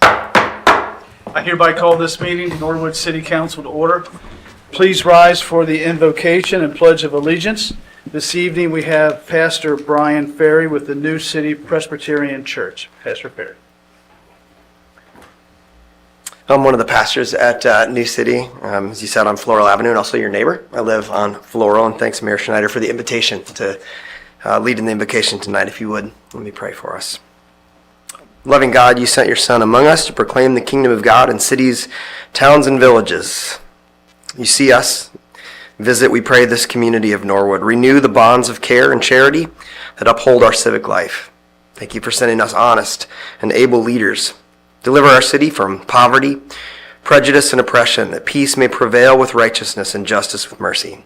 I hereby call this meeting, Norwood City Council, to order. Please rise for the invocation and pledge of allegiance. This evening we have Pastor Brian Ferry with the New City Presbyterian Church. Pastor Ferry. I'm one of the pastors at New City, as you said, on Floral Avenue, and also your neighbor. I live on Floral, and thanks, Mayor Schneider, for the invitation to lead in the invocation tonight. If you would, let me pray for us. Loving God, you sent your Son among us to proclaim the kingdom of God in cities, towns, and villages. You see us. Visit, we pray, this community of Norwood. Renew the bonds of care and charity that uphold our civic life. Thank you for sending us honest and able leaders. Deliver our city from poverty, prejudice, and oppression, that peace may prevail with righteousness and justice with mercy.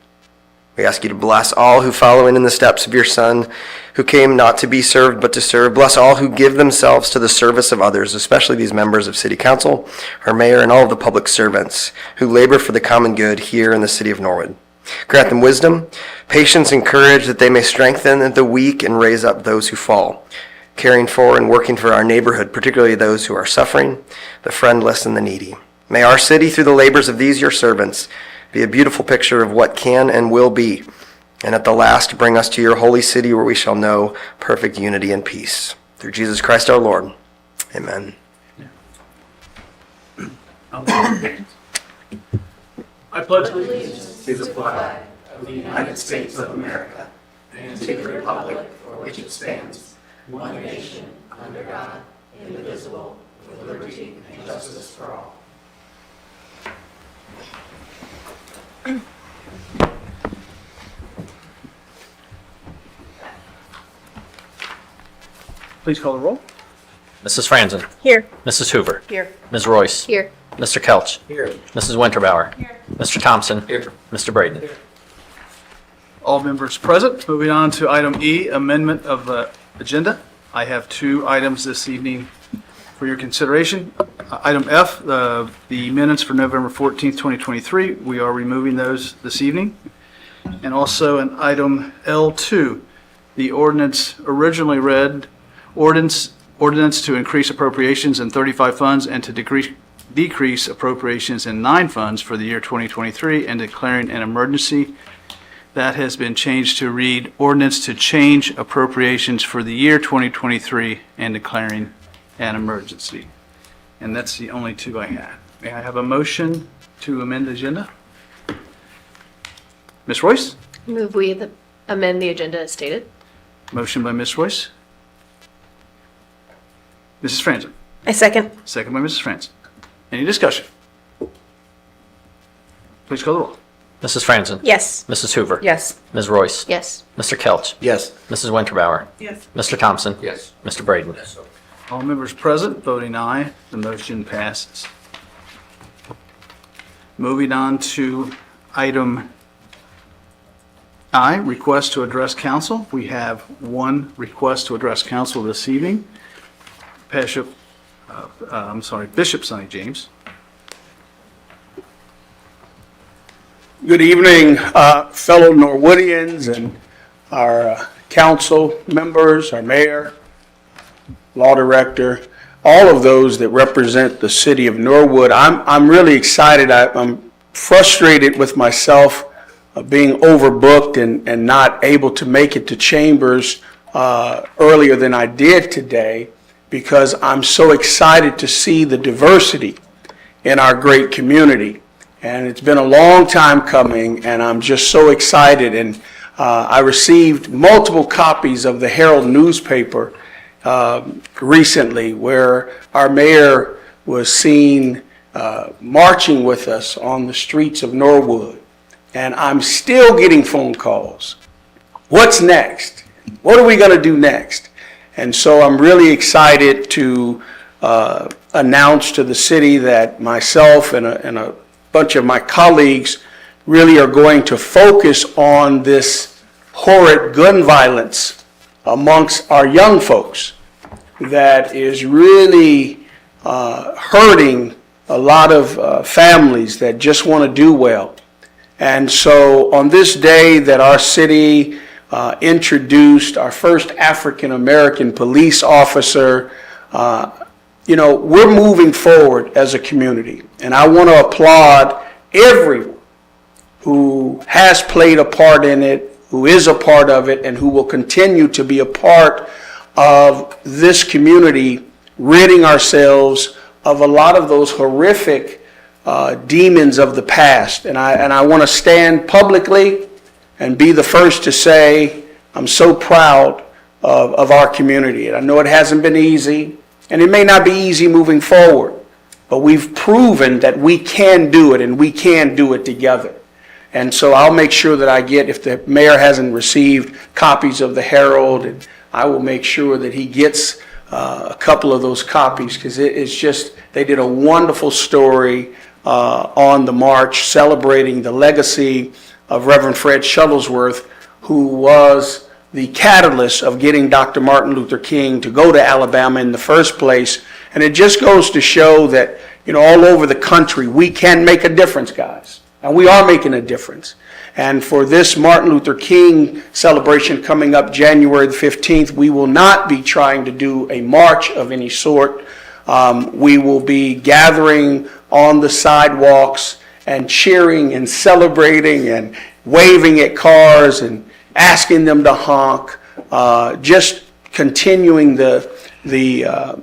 We ask you to bless all who follow in the steps of your Son, who came not to be served but to serve. Bless all who give themselves to the service of others, especially these members of City Council, our mayor, and all of the public servants who labor for the common good here in the city of Norwood. Grant them wisdom, patience, and courage, that they may strengthen the weak and raise up those who fall, caring for and working for our neighborhood, particularly those who are suffering, the friendless, and the needy. May our city, through the labors of these your servants, be a beautiful picture of what can and will be, and at the last bring us to your holy city, where we shall know perfect unity and peace. Through Jesus Christ our Lord. Amen. I pledge allegiance to the flag of the United States of America and to the republic for which it stands, one nation, under God, indivisible, with liberty and justice for all. Please call the roll. Mrs. Franzen. Here. Mrs. Hoover. Here. Ms. Royce. Here. Mr. Kelch. Here. Mrs. Winterbauer. Here. Mr. Thompson. Here. Mr. Braden. All members present. Moving on to item E, amendment of the agenda. I have two items this evening for your consideration. Item F, the minutes for November 14th, 2023. We are removing those this evening. And also an item L2, the ordinance originally read, ordinance to increase appropriations in 35 funds and to decrease appropriations in 9 funds for the year 2023 and declaring an emergency. That has been changed to read, ordinance to change appropriations for the year 2023 and declaring an emergency. And that's the only two I had. May I have a motion to amend the agenda? Ms. Royce? Move we amend the agenda as stated. Motion by Ms. Royce. Mrs. Franzen. I second. Second by Mrs. Franzen. Any discussion? Please call the roll. Mrs. Franzen. Yes. Mrs. Hoover. Yes. Ms. Royce. Yes. Mr. Kelch. Yes. Mrs. Winterbauer. Yes. Mr. Thompson. Yes. Mr. Braden. All members present, voting aye, the motion passes. Moving on to item I, request to address council. We have one request to address council this evening. Bishop Sonny James. Good evening, fellow Norwoodians and our council members, our mayor, law director, all of those that represent the city of Norwood. I'm really excited. I'm frustrated with myself of being overbooked and not able to make it to Chambers earlier than I did today, because I'm so excited to see the diversity in our great community. And it's been a long time coming, and I'm just so excited. And I received multiple copies of the Herald newspaper recently, where our mayor was seen marching with us on the streets of Norwood. And I'm still getting phone calls. What's next? What are we going to do next? And so I'm really excited to announce to the city that myself and a bunch of my colleagues really are going to focus on this horrid gun violence amongst our young folks that is really hurting a lot of families that just want to do well. And so on this day that our city introduced our first African-American police officer, we're moving forward as a community, and I want to applaud everyone who has played a part in it, who is a part of it, and who will continue to be a part of this community, ridding ourselves of a lot of those horrific demons of the past. And I want to stand publicly and be the first to say I'm so proud of our community. And I know it hasn't been easy, and it may not be easy moving forward, but we've proven that we can do it, and we can do it together. And so I'll make sure that I get, if the mayor hasn't received copies of the Herald, and I will make sure that he gets a couple of those copies, because it's just, they did a wonderful story on the march celebrating the legacy of Reverend Fred Shuttlesworth, who was the catalyst of getting Dr. Martin Luther King to go to Alabama in the first place. And it just goes to show that, all over the country, we can make a difference, guys. And we are making a difference. And for this Martin Luther King celebration coming up January the 15th, we will not be trying to do a march of any sort. We will be gathering on the sidewalks and cheering and celebrating and waving at cars and asking them to honk, just continuing the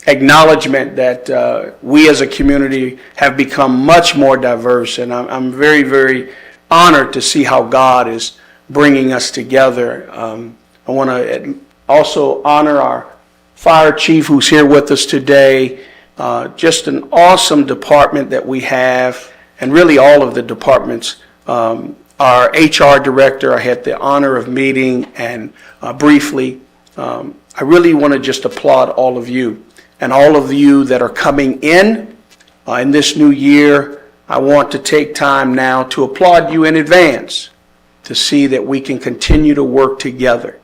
acknowledgement that we as a community have become much more diverse. And I'm very, very honored to see how God is bringing us together. I want to also honor our fire chief who's here with us today. Just an awesome department that we have, and really all of the departments. Our HR director, I had the honor of meeting, and briefly, I really want to just applaud all of you. And all of you that are coming in this new year, I want to take time now to applaud you in advance to see that we can continue to work together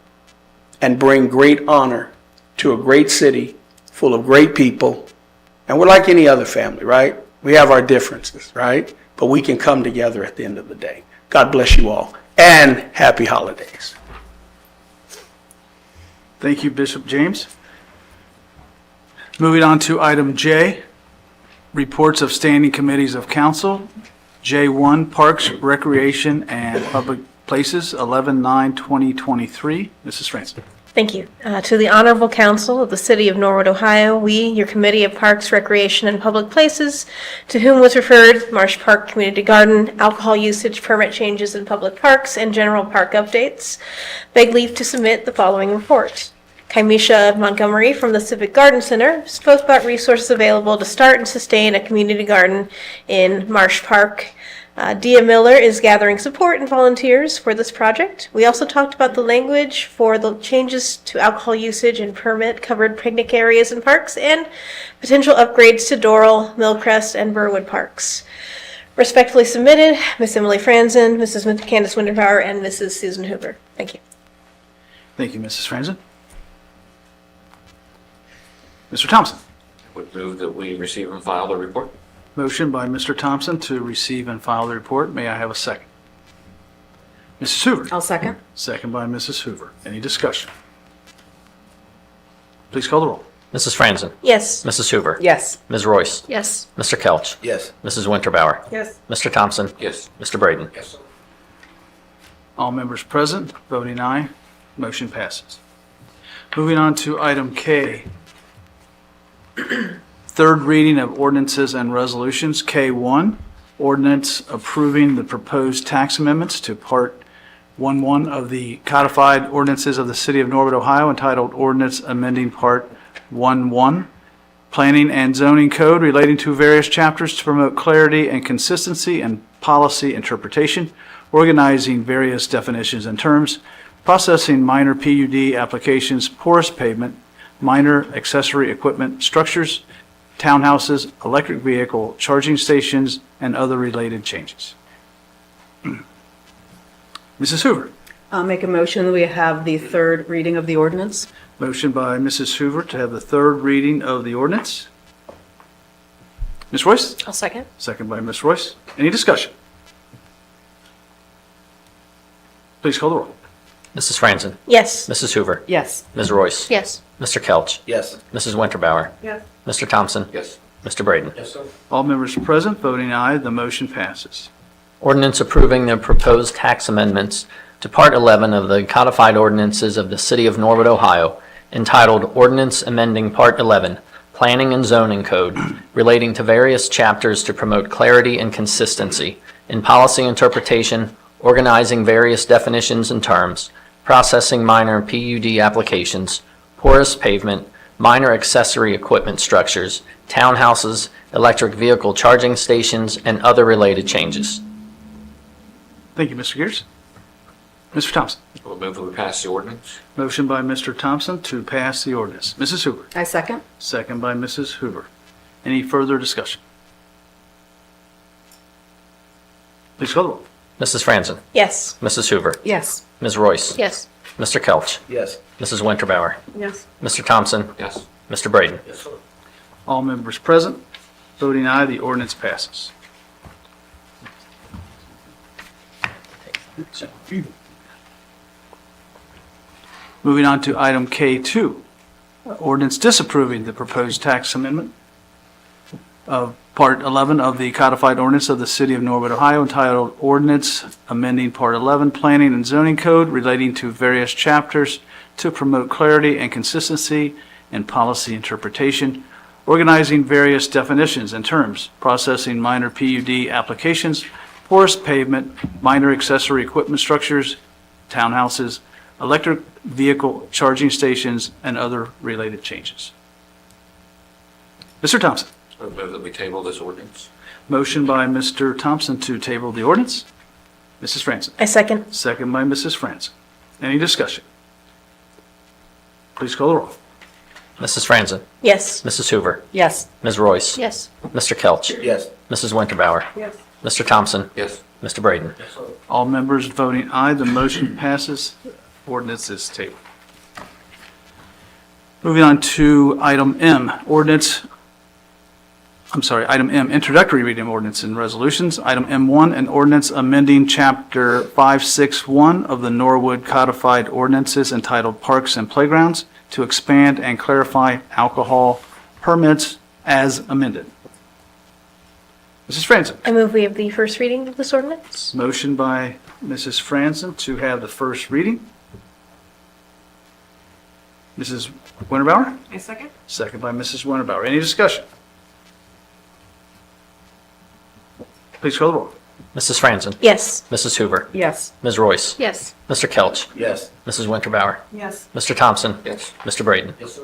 and bring great honor to a great city full of great people. And we're like any other family, right? We have our differences, right? But we can come together at the end of the day. God bless you all, and happy holidays. Thank you, Bishop James. Moving on to item J, reports of standing committees of council. J1, Parks, Recreation, and Public Places, 11/9/2023. Mrs. Franson. Thank you. To the Honorable Council of the City of Norwood, Ohio, we, your Committee of Parks, Recreation, and Public Places, to whom was referred Marsh Park Community Garden, alcohol usage permit changes in public parks, and general park updates, beg leave to submit the following report. Kaimisha Montgomery from the Civic Garden Center spoke about resources available to start and sustain a community garden in Marsh Park. Dia Miller is gathering support and volunteers for this project. We also talked about the language for the changes to alcohol usage and permit-covered picnic areas in parks and potential upgrades to Doral, Millcrest, and Burwood parks. Respectfully submitted, Ms. Emily Franzen, Mrs. Candace Winterbauer, and Mrs. Susan Hoover. Thank you. Thank you, Mrs. Franzen. Mr. Thompson. Would move that we receive and file the report. Motion by Mr. Thompson to receive and file the report. May I have a second? Mrs. Hoover. I'll second. Second by Mrs. Hoover. Any discussion? Please call the roll. Mrs. Franzen. Yes. Mrs. Hoover. Yes. Ms. Royce. Yes. Mr. Kelch. Yes. Mrs. Winterbauer. Yes. Mr. Thompson. Yes. Mr. Braden. Yes. All members present, voting aye. Motion passes. Moving on to item K. Third reading of ordinances and resolutions. K1, ordinance approving the proposed tax amendments to Part 11 of the codified ordinances of the City of Norwood, Ohio, entitled Ordinance Amending Part 11, Planning and Zoning Code relating to various chapters to promote clarity and consistency in policy interpretation, organizing various definitions and terms, processing minor PUD applications, porous pavement, minor accessory equipment structures, townhouses, electric vehicle charging stations, and other related changes. Mrs. Hoover. I'll make a motion that we have the third reading of the ordinance. Motion by Mrs. Hoover to have the third reading of the ordinance. Ms. Royce? I'll second. Second by Ms. Royce. Any discussion? Please call the roll. Mrs. Franzen, Yes. Mrs. Hoover, Yes. Ms. Royce, Yes. Mr. Kelch, Yes. Mrs. Winterbauer, Yes. Mr. Thompson, Yes. Mr. Braden. Yes, sir. All members present voting aye, the motion passes. Ordinance approving the proposed tax amendments to Part 11 of the codified ordinances of the City of Norwood, Ohio, entitled Ordinance Amending Part 11, Planning and Zoning Code, relating to various chapters to promote clarity and consistency in policy interpretation, organizing various definitions and terms, processing minor PUD applications, porous pavement, minor accessory equipment structures, townhouses, electric vehicle charging stations, and other related changes. Thank you, Mr. Gears. Mr. Thompson. We'll move that we pass the ordinance. Motion by Mr. Thompson to pass the ordinance. Mrs. Hoover. I second. Second by Mrs. Hoover. Any further discussion? Please call the roll. Mrs. Franzen, Yes. Mrs. Hoover, Yes. Ms. Royce, Yes. Mr. Kelch, Yes. Mrs. Winterbauer, Yes. Mr. Thompson, Yes. Mr. Braden. Yes, sir. All members present voting aye, the ordinance passes. Moving on to item K2, ordinance disapproving the proposed tax amendment of Part 11 of the codified ordinance of the City of Norwood, Ohio, entitled Ordinance Amending Part 11 Planning and Zoning Code relating to various chapters to promote clarity and consistency in policy interpretation, organizing various definitions and terms, processing minor PUD applications, porous pavement, minor accessory equipment structures, townhouses, electric vehicle charging stations, and other related changes. Mr. Thompson. We'll move that we table this ordinance. Motion by Mr. Thompson to table the ordinance. Mrs. Franzen. I second. Second by Mrs. Franzen. Any discussion? Please call the roll. Mrs. Franzen, Yes. Mrs. Hoover, Yes. Ms. Royce, Yes. Mr. Kelch, Yes. Mrs. Winterbauer, Yes. Mr. Thompson, Yes. Mr. Braden. All members voting aye, the motion passes. Ordinance is tabled. Moving on to item M, item M, introductory reading of ordinance and resolutions. Item M1, an ordinance amending Chapter 561 of the Norwood Codified Ordinances entitled Parks and Playgrounds to expand and clarify alcohol permits as amended. Mrs. Franzen. I move we have the first reading of this ordinance. Motion by Mrs. Franzen to have the first reading. Mrs. Winterbauer? I second. Second by Mrs. Winterbauer. Any discussion? Please call the roll. Mrs. Franzen, Yes. Mrs. Hoover, Yes. Ms. Royce, Yes. Mr. Kelch, Yes. Mrs. Winterbauer, Yes. Mr. Thompson, Yes. Mr. Braden. Yes, sir.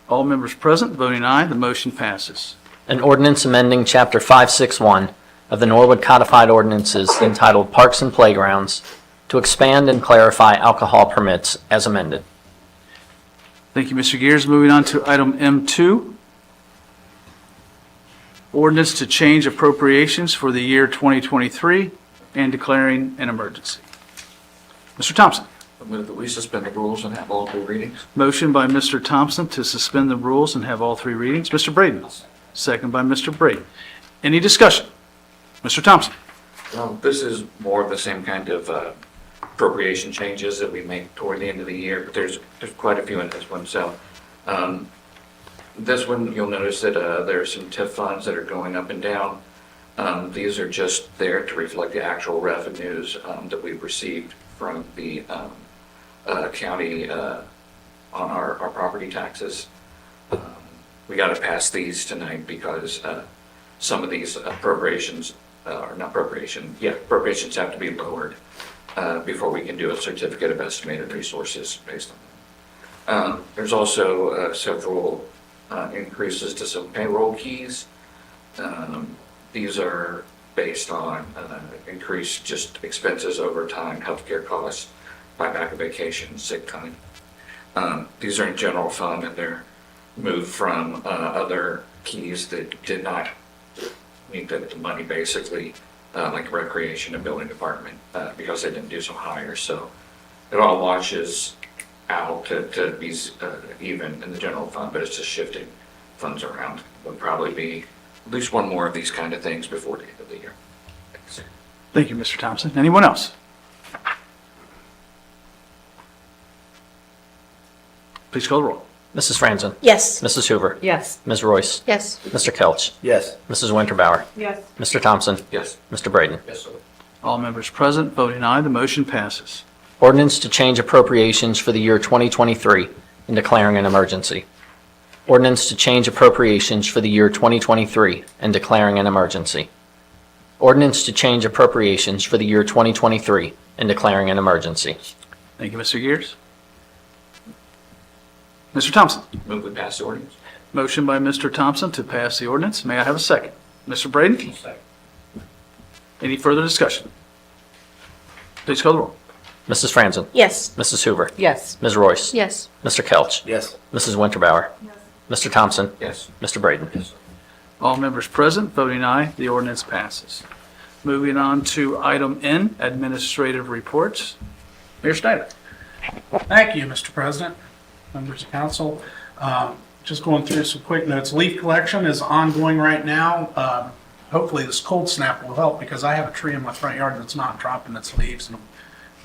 All members present voting aye, the motion passes. An ordinance amending Chapter 561 of the Norwood Codified Ordinances entitled Parks and Playgrounds to expand and clarify alcohol permits as amended. Thank you, Mr. Gears. Moving on to item M2. Ordinance to change appropriations for the year 2023 and declaring an emergency. Mr. Thompson. We'll move that we suspend the rules and have all three readings. Motion by Mr. Thompson to suspend the rules and have all three readings. Mr. Braden. Second by Mr. Braden. Any discussion? Mr. Thompson. Well, this is more of the same kind of appropriation changes that we make toward the end of the year, but there's quite a few in this one. So this one, you'll notice that there are some TIF funds that are going up and down. These are just there to reflect the actual revenues that we've received from the county on our property taxes. We got to pass these tonight because some of these appropriations appropriations have to be lowered before we can do a certificate of estimated resources based on that. There's also several increases to some payroll keys. These are based on increased just expenses over time, healthcare costs, buyback of vacation, sick time. These are in general fund and they're moved from other keys that did not need the money basically, like recreation and building department, because they didn't do some hires. So it all washes out to be even in the general fund, but it's just shifting funds around. There'll probably be at least one more of these kind of things before the end of the year. Thanks. Thank you, Mr. Thompson. Anyone else? Please call the roll. Mrs. Franzen? Yes. Mrs. Hoover? Yes. Ms. Royce? Yes. Mr. Kelch? Yes. Mrs. Winterbauer? Yes. Mr. Thompson? Yes. Mr. Braden? Yes, sir. All members present voting aye, the motion passes. Ordinance to change appropriations for the year 2023 and declaring an emergency. Ordinance to change appropriations for the year 2023 and declaring an emergency. Ordinance to change appropriations for the year 2023 and declaring an emergency. Thank you, Mr. Gears. Mr. Thompson. Move we pass the ordinance. Motion by Mr. Thompson to pass the ordinance. May I have a second? Mr. Braden? Any further discussion? Please call the roll. Mrs. Franzen? Yes. Mrs. Hoover? Yes. Ms. Royce? Yes. Mr. Kelch? Yes. Mrs. Winterbauer? Mr. Thompson? Yes. Mr. Braden? Yes, sir. All members present voting aye, the ordinance passes. Moving on to item N, administrative reports. Mayor Schneider. Thank you, Mr. President, members of council. Just going through some quick notes. Leaf collection is ongoing right now. Hopefully this cold snap will help because I have a tree in my front yard that's not dropping its leaves. And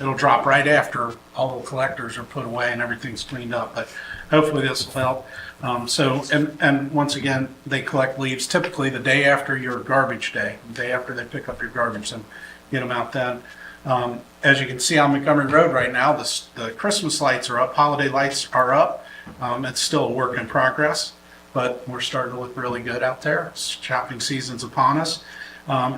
it'll drop right after all the collectors are put away and everything's cleaned up. But hopefully this will help. And once again, they collect leaves typically the day after your garbage day, the day after they pick up your garbage and get them out then. As you can see on Montgomery Road right now, the Christmas lights are up, holiday lights are up. It's still a work in progress, but we're starting to look really good out there. Shopping season's upon us.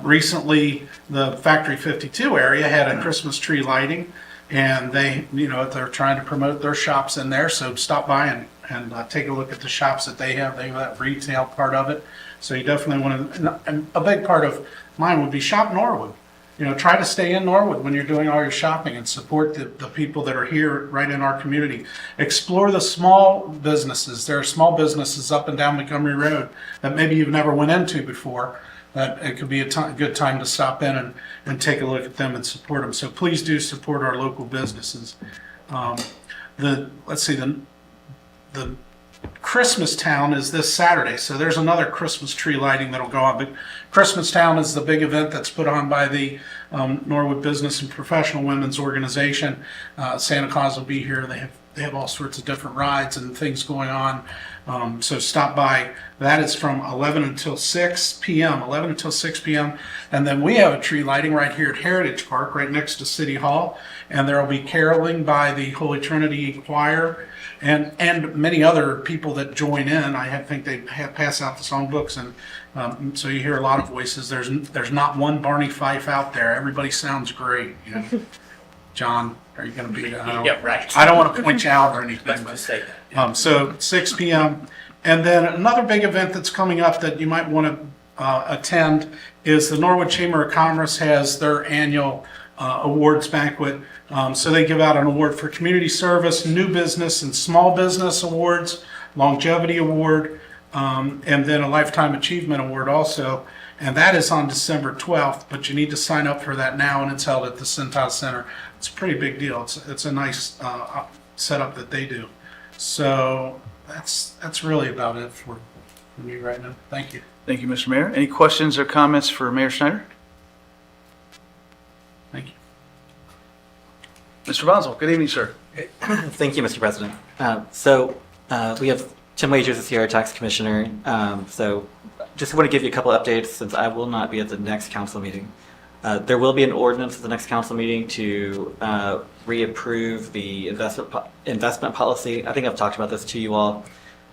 Recently, the Factory 52 area had a Christmas tree lighting, and they're trying to promote their shops in there. So stop by and take a look at the shops that they have. They have that retail part of it. So you definitely want to. And a big part of mine would be shop Norwood. Try to stay in Norwood when you're doing all your shopping and support the people that are here right in our community. Explore the small businesses. There are small businesses up and down Montgomery Road that maybe you've never went into before. That it could be a good time to stop in and take a look at them and support them. So please do support our local businesses. The Christmas Town is this Saturday, so there's another Christmas tree lighting that'll go on. But Christmas Town is the big event that's put on by the Norwood Business and Professional Women's Organization. Santa Claus will be here. They have all sorts of different rides and things going on. So stop by. That is from 11 until 6 p.m. 11 until 6 p.m. And then we have a tree lighting right here at Heritage Park, right next to City Hall. And there will be caroling by the Holy Trinity Choir and many other people that join in. I think they pass out the songbooks, and so you hear a lot of voices. There's not one Barney Fife out there. Everybody sounds great. John, are you going to be? Yeah, right. I don't want to point you out or anything. Let's But, just say that. so 6 p.m. And then another big event that's coming up that you might want to attend is the Norwood Chamber of Commerce has their annual awards banquet. So they give out an award for community service, new business and small business awards, longevity award, and then a lifetime achievement award also. And that is on December 12th, but you need to sign up for that now, and it's held at the Centos Center. It's a pretty big deal. It's a nice setup that they do. So that's really about it for me right now. Thank you. Thank you, Mr. Mayor. Any questions or comments for Mayor Schneider? Thank you. Mr. Bonzo, good evening, sir. Thank you, Mr. President. We have Tim Wagers is here, our tax commissioner. So just want to give you a couple updates since I will not be at the next council meeting. There will be an ordinance at the next council meeting to reapprove the investment policy. I think I've talked about this to you all.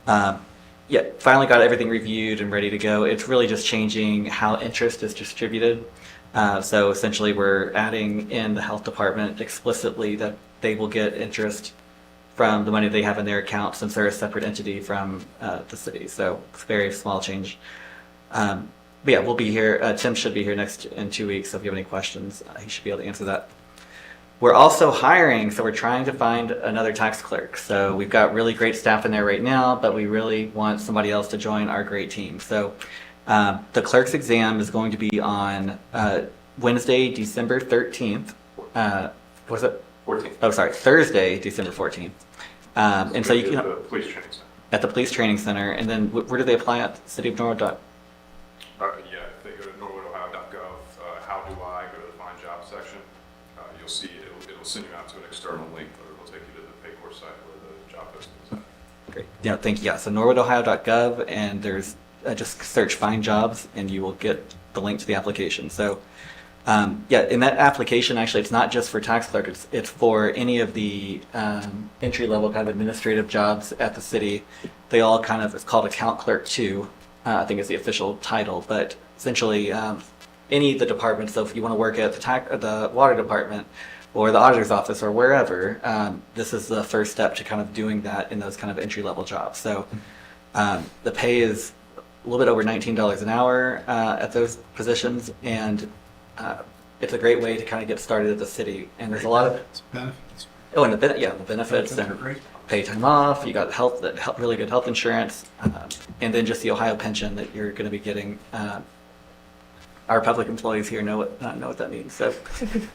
Finally got everything reviewed and ready to go. It's really just changing how interest is distributed. So essentially we're adding in the health department explicitly that they will get interest from the money they have in their account since they're a separate entity from the city. So it's a very small change. We'll be here. Tim should be here in 2 weeks. So if you have any questions, he should be able to answer that. We're also hiring, so we're trying to find another tax clerk. So we've got really great staff in there right now, but we really want somebody else to join our great team. So the clerk's exam is going to be on Wednesday, December 13th. Was it? 14th. Oh, sorry, Thursday, December 14th. And so you can At the police training center. at the police training center. And then where do they apply at? City of Norwood. If they go to norwoodohio.gov, how do I go to the find jobs section? You'll see it'll send you out to an external link, or it'll take you to the Paycor site where the job posting is at. Great. Yeah, thank you. Yeah, so norwoodohio.gov, and there's just search find jobs, and you will get the link to the application. So, yeah, in that application, actually, it's not just for tax clerk. It's for any of the entry level kind of administrative jobs at the city. They all kind of, it's called account clerk 2, I think is the official title, but essentially any of the departments. So if you want to work at the water department or the auditor's office or wherever, this is the first step to kind of doing that in those kind of entry level jobs. So the pay is a little bit over $19 an hour at those positions, and it's a great way to kind of get started at the city. And there's a lot of Benefits. the benefits and Great. pay time off. You got really good health insurance, and then just the Ohio pension that you're going to be getting. Our public employees here know what that means. So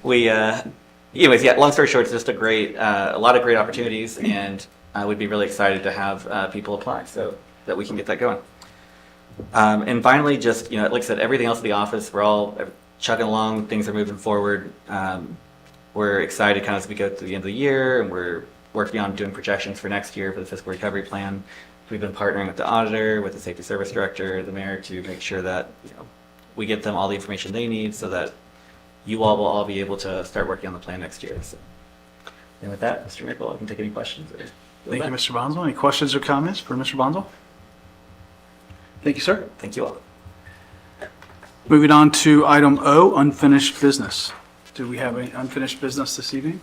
we, anyways, yeah. Long story short, it's just a lot of great opportunities, and I would be really excited to have people apply so that we can get that going. And finally, just like I said, everything else at the office, we're all chugging along. Things are moving forward. We're excited kind of as we go to the end of the year, and we're working on doing projections for next year for the fiscal recovery plan. We've been partnering with the auditor, with the safety service director, the mayor, to make sure that we get them all the information they need so that you all will all be able to start working on the plan next year. So, and with that, Mr. Mickle, I can take any questions. Thank you, Mr. Bonzo. Any questions or comments for Mr. Bonzo? Thank you, sir. Thank you all. Moving on to item O, unfinished business. Do we have any unfinished business this evening?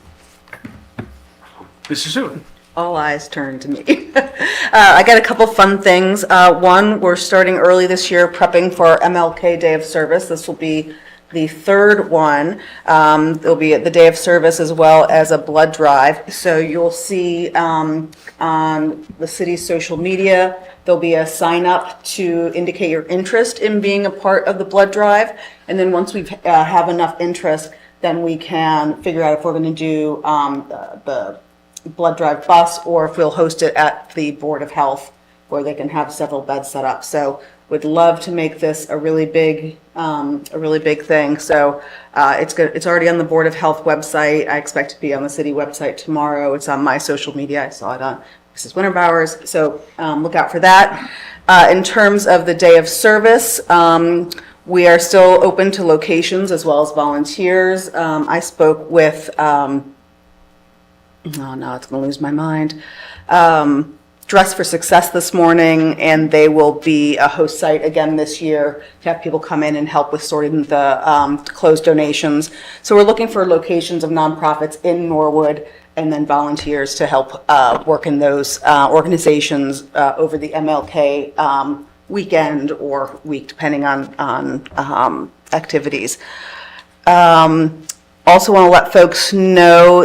Mr. Seward. All eyes turn to me. I got a couple fun things. One, we're starting early this year prepping for MLK Day of Service. This will be the third one. There'll be the Day of Service as well as a blood drive. So you'll see on the city's social media, there'll be a sign up to indicate your interest in being a part of the blood drive. And then once we have enough interest, then we can figure out if we're going to do the blood drive bus or if we'll host it at the Board of Health where they can have several beds set up. So would love to make this a really big thing. So it's good. It's already on the Board of Health website. I expect to be on the city website tomorrow. It's on my social media. I saw it on Mrs. Winterbauer's. So look out for that. In terms of the Day of Service, we are still open to locations as well as volunteers. I spoke with, oh no, it's going to lose my mind. Dress for Success this morning, and they will be a host site again this year to have people come in and help with sorting the closed donations. So we're looking for locations of nonprofits in Norwood and then volunteers to help work in those organizations over the MLK weekend or week, depending on activities. Also want to let folks know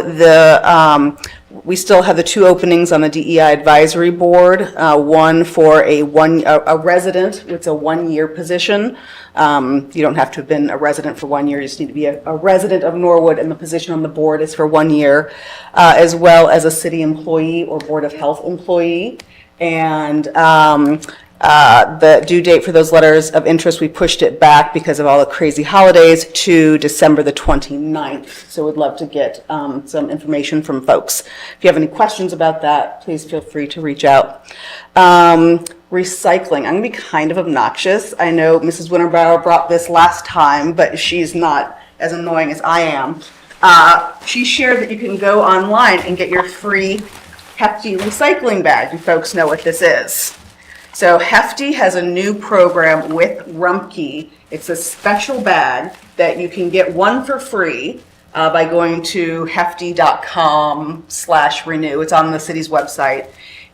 we still have the 2 openings on the DEI Advisory Board. One for a resident, it's a 1-year position. You don't have to have been a resident for 1 year. You just need to be a resident of Norwood, and the position on the board is for 1 year, as well as a city employee or Board of Health employee. And the due date for those letters of interest, we pushed it back because of all the crazy holidays to December the 29th. So we'd love to get some information from folks. If you have any questions about that, please feel free to reach out. Recycling, I'm gonna be kind of obnoxious. I know Mrs. Winterbauer brought this last time, but she's not as annoying as I am. She shared that you can go online and get your free Hefty recycling bag. You folks know what this is. So Hefty has a new program with Rumpke. It's a special bag that you can get one for free by going to hefty.com/renew. It's on the city's website.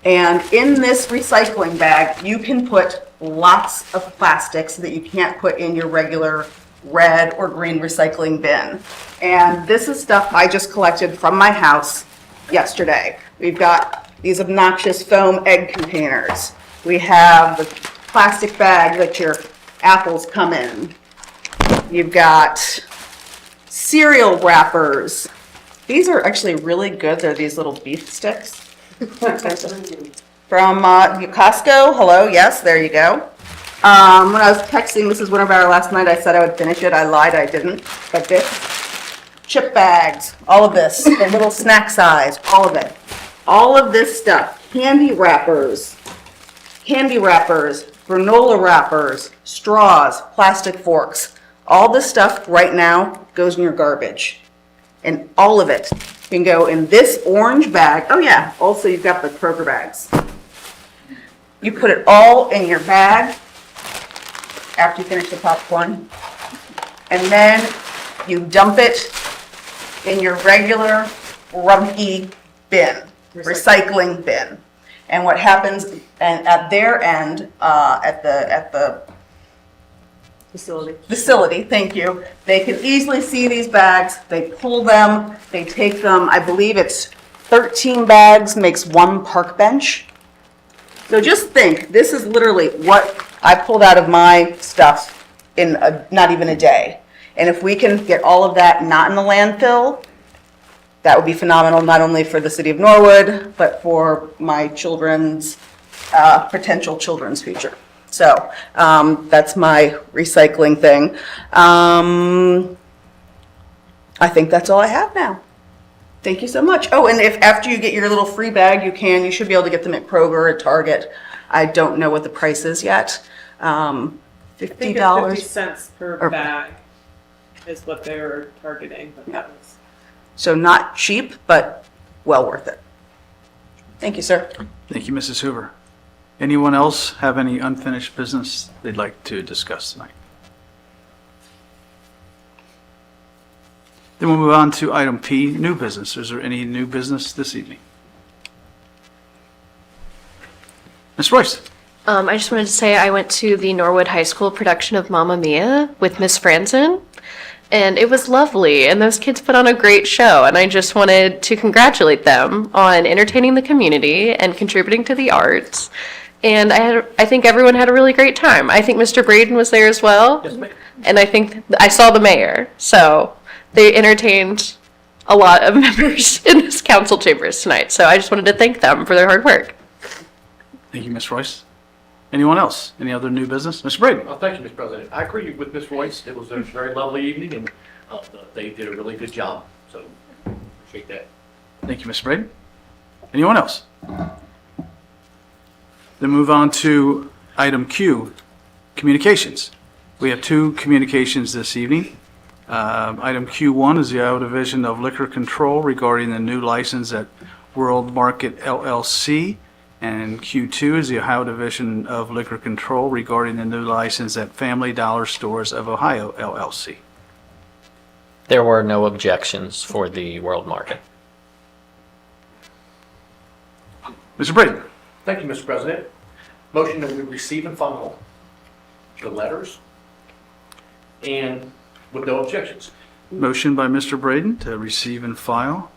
And in this recycling bag, you can put lots of plastics that you can't put in your regular red or green recycling bin. And this is stuff I just collected from my house yesterday. We've got these obnoxious foam egg containers. We have the plastic bag that your apples come in. You've got cereal wrappers. These are actually really good. They're these little beef sticks. From Costco. Hello, yes, there you go. When I was texting Mrs. Winterbauer last night, I said I would finish it. I lied, I didn't. But this, chip bags, all of this, the little snack size, all of it. All of this stuff candy wrappers, granola wrappers, straws, plastic forks. All this stuff right now goes in your garbage. And all of it can go in this orange bag. Oh yeah, also you've got the Kroger bags. You put it all in your bag after you finish the popcorn. And then you dump it in your regular Rumpke bin, recycling bin. And what happens, and at their end, at the facility, thank you, they can easily see these bags, they pull them, they take them, I believe it's 13 bags makes one park bench. So just think, this is literally what I pulled out of my stuff in not even a day. And if we can get all of that not in the landfill, that would be phenomenal, not only for the city of Norwood, but for my children's, potential children's future. So that's my recycling thing. I think that's all I have now. Thank you so much. Oh, and if after you get your little free bag, you should be able to get them at Kroger, at Target. I don't know what the price is yet. I think it's 50 $50. cents per Or- bag is what they were targeting, but that was. So not cheap, but well worth it. Thank you, sir. Thank you, Mrs. Hoover. Anyone else have any unfinished business they'd like to discuss tonight? Then we'll move on to item P, new business. Is there any new business this evening? Ms. Royce? I just wanted to say I went to the Norwood High School production of Mamma Mia with Miss Franzen, and it was lovely, and those kids put on a great show, and I just wanted to congratulate them on entertaining the community and contributing to the arts. And I think everyone had a really great time. I think Mr. Braden was there as well. Yes, ma'am. And I think I saw the mayor, so they entertained a lot of members in this council chambers tonight. So I just wanted to thank them for their hard work. Thank you, Ms. Royce. Anyone else? Any other new business? Mr. Braden? Thank you, Mr. President. I agree with Ms. Royce. It was a very lovely evening, and they did a really good job, so appreciate that. Thank you, Mr. Braden. Anyone else? Then move on to item Q, communications. We have two communications this evening. Item Q1 is the Iowa Division of Liquor Control regarding the new license at World Market LLC. And Q2 is the Ohio Division of Liquor Control regarding the new license at Family Dollar Stores of Ohio LLC. There were no objections for the World Market. Mr. Braden? Thank you, Mr. President. Motion that we receive and file the letters and with no objections. Motion by Mr. Braden to receive and file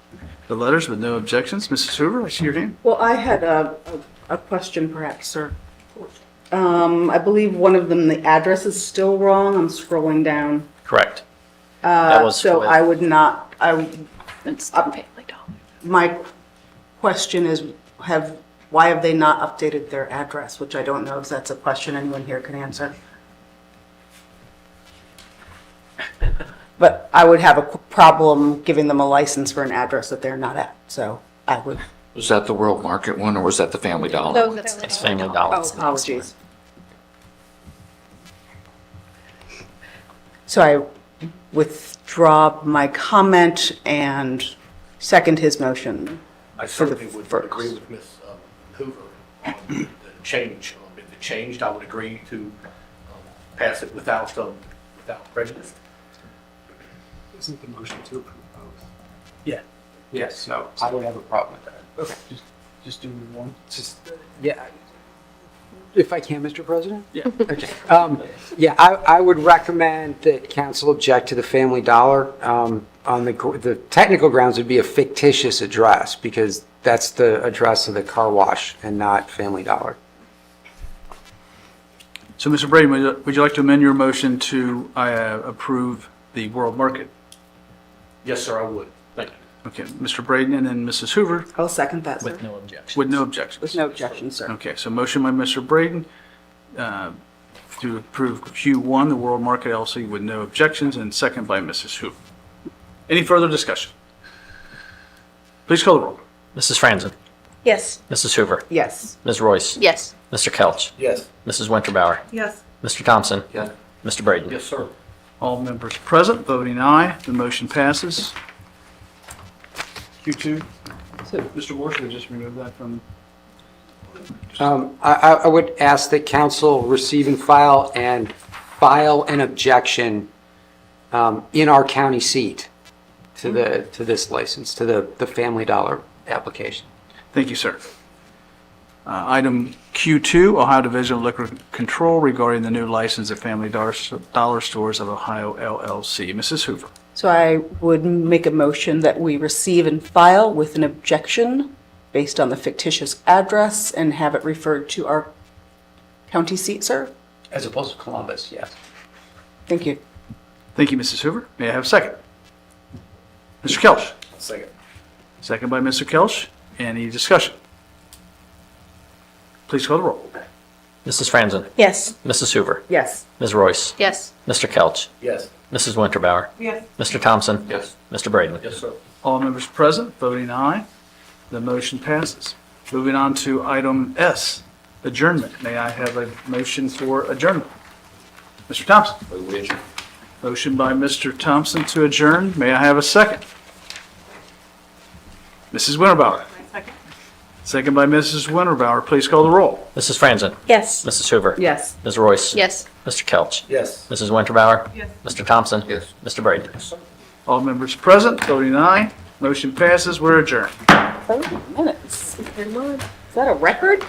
the letters with no objections. Mrs. Hoover, I see your hand. Well, I had a question perhaps, sir. I believe one of them, the address is still wrong. I'm scrolling down. Correct. That was So with- I would not, It's Family Dollar. my question is, why have they not updated their address? Which I don't know if that's a question anyone here can answer. But I would have a problem giving them a license for an address that they're not at, so I would, Was that the World Market one, or was that the Family Dollar? one? It's Family Dollar. oh, apologies. So I withdraw my comment and second his motion. I certainly would agree with Ms. Hoover on the change. If it changed, I would agree to pass it without prejudice. Isn't the motion to approve both? Yeah. Yes, no, I don't have a problem with that. Okay. Just do one. Just, yeah, if I can, Mr. President? Yeah. Okay. Yeah, I would recommend that council object to the Family Dollar. On the technical grounds would be a fictitious address because that's the address of the car wash and not Family Dollar. So, Mr. Braden, would you like to amend your motion to approve the World Market? Yes, sir, I would. Thank you. Okay, Mr. Braden and then Mrs. Hoover I'll second that, sir. With no objections. with no objections. With no objection, sir. Okay, so motion by Mr. Braden to approve Q1, the World Market LLC, with no objections, and second by Mrs. Hoover. Any further discussion? Please call the roll. Mrs. Franzen, Yes. Mrs. Hoover, Yes. Ms. Royce, Yes. Mr. Kelch, Yes. Mrs. Winterbauer, Yes. Mr. Thompson, Yes. Mr. Braden. Yes, sir. All members present, voting aye, the motion passes. Q2. Mr. Morrison, just remove that from. I would ask that council receive and file an objection in our county seat to this license, to the Family Dollar application. Thank you, sir. Item Q2, Ohio Division of Liquor Control regarding the new license at Family Dollar Stores of Ohio LLC. Mrs. Hoover. So I would make a motion that we receive and file with an objection based on the fictitious address and have it referred to our county seat, sir. As opposed to Columbus, yes. Thank you. Thank you, Mrs. Hoover. May I have a second? Mr. Kelch. Second. Second by Mr. Kelch. Any discussion? Please call the roll. Mrs. Franzen, Yes. Mrs. Hoover, Yes. Ms. Royce, Yes. Mr. Kelch, Yes. Mrs. Winterbauer, Yes. Mr. Thompson, Yes. Mr. Braden. Yes, sir. All members present, voting aye, the motion passes. Moving on to item S, adjournment. May I have a motion for adjournment? Mr. Thompson. Move we adjourn. Motion by Mr. Thompson to adjourn. May I have a second? Mrs. Winterbauer. Second. Second by Mrs. Winterbauer. Please call the roll. Mrs. Franzen, Yes. Mrs. Hoover, Yes. Ms. Royce, Yes. Mr. Kelch, Yes. Mrs. Winterbauer, Yes. Mr. Thompson, Yes. Mr. Braden. All members present, voting aye. Motion passes. We're adjourned. 30 minutes. Is that a record?